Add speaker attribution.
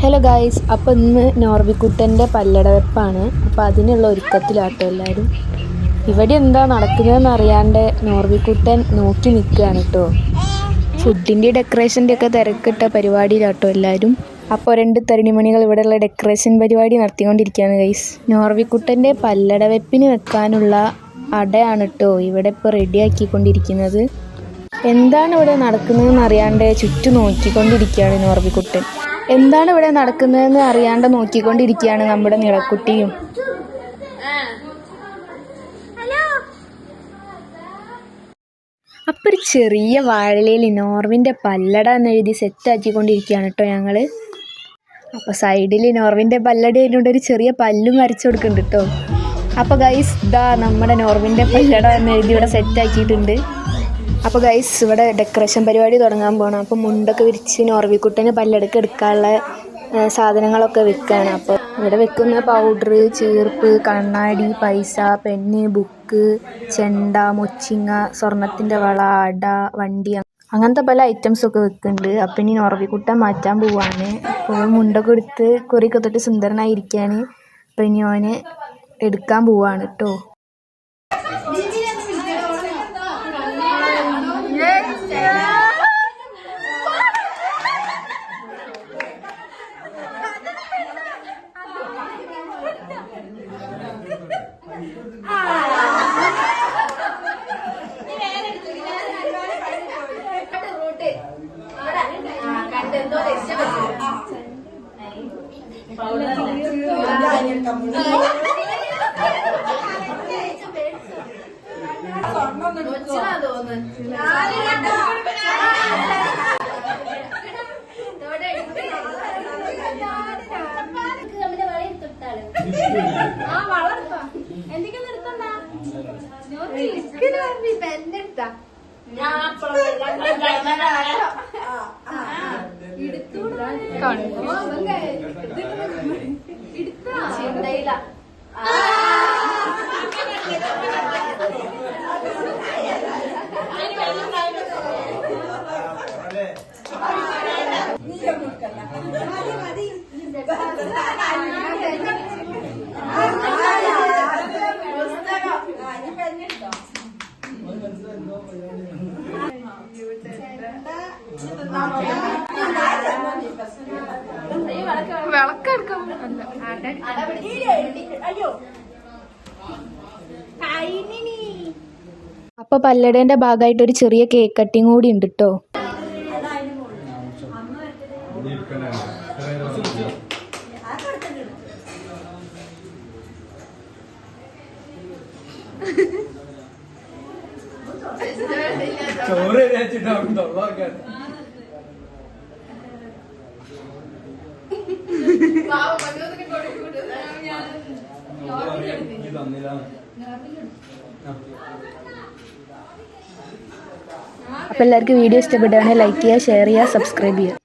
Speaker 1: Hello guys, അപ്പോൾ ഇന്ന് നോർബിക്കുട്ടൻ്റെ പല്ലടവെപ്പാണ്. അപ്പോൾ അതിനുള്ള ഒരുക്കത്തിലാട്ടോ എല്ലാവരും. ഇവിടെ എന്താ നടക്കുന്നതെന്ന് അറിയാണ്ട് നോർബിക്കുട്ടൻ നോക്കി നിൽക്കുകയാണ് കേട്ടോ. ഫുഡിൻ്റെ ഡെക്കറേഷൻ്റെ ഒക്കെ തിരക്കിട്ട പരിപാടിയിലാട്ടോ എല്ലാവരും. അപ്പോൾ 2 തരുണിമണികൾ ഇവിടെയുള്ള ഡെക്കറേഷൻ പരിപാടി നടത്തിക്കൊണ്ടിരിക്കുകയാണ് ഗൈസ്. നോർബിക്കുട്ടൻ്റെ പല്ലടവെപ്പിന് വെക്കാനുള്ള അടയാണ് കേട്ടോ ഇവിടെ ഇപ്പോൾ റെഡിയാക്കിക്കൊണ്ടിരിക്കുന്നത്. എന്താണ് ഇവിടെ നടക്കുന്നതെന്ന് അറിയാണ്ട് ചുറ്റും നോക്കിക്കൊണ്ടിരിക്കുകയാണ് നോർബിക്കുട്ടൻ. എന്താണ് ഇവിടെ നടക്കുന്നതെന്ന് അറിയാണ്ട് നോക്കിക്കൊണ്ടിരിക്കുകയാണ് നമ്മുടെ നിളക്കുട്ടിയും. അപ്പോൾ ഒരു ചെറിയ വാഴയിലയിൽ നോർവിൻ്റെ പല്ലട എന്നെഴുതി സെറ്റാക്കിക്കൊണ്ടിരിക്കുകയാണ് കേട്ടോ ഞങ്ങൾ. അപ്പോൾ സൈഡിൽ നോർവിൻ്റെ പല്ലട ആയതുകൊണ്ട് ഒരു ചെറിയ പല്ലും വരച്ചു കൊടുക്കുന്നുണ്ട് കേട്ടോ. അപ്പോൾ ഗൈസ് ഇതാ നമ്മുടെ നോർവിൻ്റെ പല്ലട എന്നെഴുതി ഇവിടെ സെറ്റാക്കിയിട്ടുണ്ട്. അപ്പോൾ ഗൈസ് ഇവിടെ ഡെക്കറേഷൻ പരിപാടി തുടങ്ങാൻ പോകണം. അപ്പോൾ മുണ്ടൊക്കെ വിരിച്ച് നോർബിക്കുട്ടന് പല്ലടക്ക് എടുക്കാനുള്ള സാധനങ്ങളൊക്കെ വെക്കുകയാണ്. അപ്പോൾ ഇവിടെ വെക്കുന്ന പൗഡർ, ചീർപ്പ്, കണ്ണാടി, പൈസ, പെന്ന്, ബുക്ക്, ചെണ്ട, മൊച്ചിങ്ങ, സ്വർണത്തിൻ്റെ വള, അട, വണ്ടി, അങ്ങനത്തെ പല ഐറ്റംസൊക്കെ വെക്കുന്നുണ്ട്. അപ്പം ഇനി നോർബിക്കുട്ടൻ മാറ്റാൻ പോവാണ്. അപ്പോൾ മുണ്ടൊക്കെ എടുത്ത് കുറിയൊക്കെ തൊട്ട് സുന്ദരനായിരിക്കുകയാണ്. അപ്പോൾ ഇനി ഓന് എടുക്കാൻ പോവാണ് കേട്ടോ. അപ്പൊ പല്ലടേന്റെ ഭാഗമായിട്ട് ഒരു ചെറിയ കേക്ക് കട്ടിങ് കൂടി ഉണ്ട് കേട്ടോ. അപ്പോൾ എല്ലാവർക്കും വീഡിയോ ഇഷ്ടപ്പെടുകയാണെങ്കിൽ ലൈക്ക് ചെയ്യുക, ഷെയർ ചെയ്യുക, സബ്സ്ക്രൈബ് ചെയ്യുക.